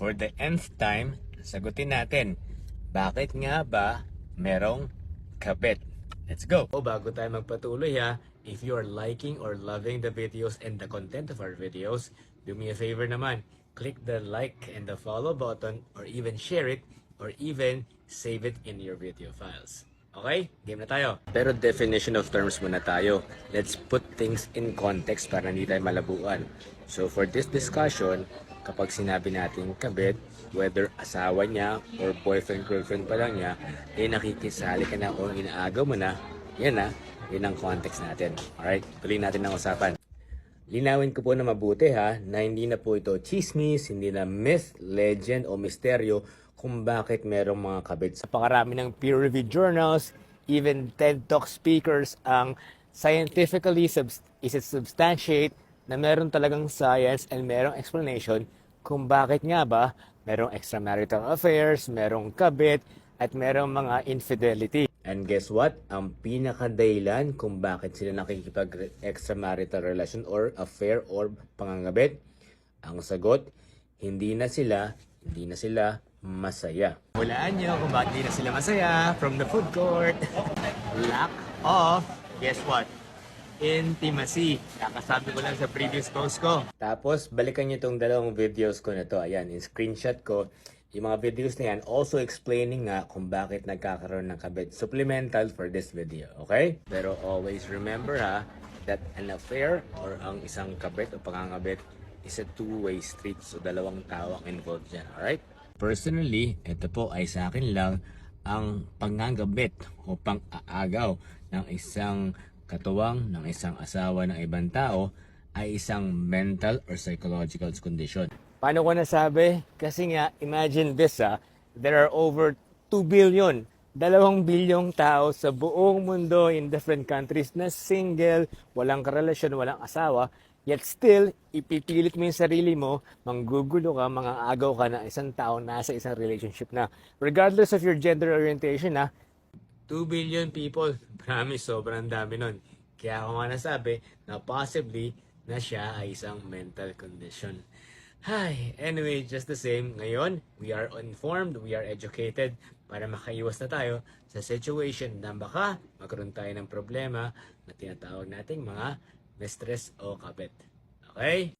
for the nth time, sagutin natin, bakit nga ba merong kabit? Let's go! Bago tayo magpatuloy if you are liking or loving the videos and the content of our videos, do me a favor naman, click the like and the follow button or even share it or even save it in your video files. Okay? Game na tayo. Pero definition of terms muna tayo. Let's put things in context para hindi tayo malabuan. So for this discussion, kapag sinabi natin kabit, whether asawa niya or boyfriend-girlfriend pa lang niya, nakikisali ka na o inaagaw mo na, yan ang context natin. Alright? Tuloy natin ang usapan. Linawin ko po na mabuti na hindi na po ito chismis, hindi na myth, legend o misteryo kung bakit merong mga kabit. Sa pakarami ng peer-reviewed journals, even TED Talk speakers ang scientifically substantiate na meron talagang science and merong explanation kung bakit nga ba merong extramarital affairs, merong kabit, at merong mga infidelity. And guess what? Ang pinakadahilan kung bakit sila nakikipag-extramarital relation or affair or pangangabit, ang sagot, hindi na sila masaya. Hulaan nyo kung bakit hindi na sila masaya from the food court. Lack of, guess what? Intimacy. Kakasabi ko lang sa previous post ko. Tapos, balikan nyo itong dalawang videos ko na to. Ayan, in screenshot ko. Yung mga videos na yan, also explaining nga kung bakit nagkakaroon ng kabit. Supplemental for this video, okay? Pero always remember that an affair or ang isang kabit o pangangabit is a two-way street. So, dalawang tao ang involved dyan, alright? Personally, ito po ay sa akin lang ang pangangabit o pang-aagaw ng isang katuwang, ng isang asawa ng ibang tao ay isang mental or psychological condition. Paano ko nasabi? Kasi nga, imagine this there are over 2 billion, 2 bilyong tao sa buong mundo in different countries na single, walang karelasyon, walang asawa, yet still, ipipilit mo yung sarili mo, manggugulo ka, mangaagaw ka na isang tao nasa isang relationship na. Regardless of your gender orientation 2 billion people, promise, sobrang dami nun. Kaya ako nga nasabi na possibly na siya ay isang mental condition. Anyway, just the same, ngayon, we are informed, we are educated para makaiwas na tayo sa situation na baka magkaroon tayo ng problema na tinatawag nating mga mistress o kabit. Okay?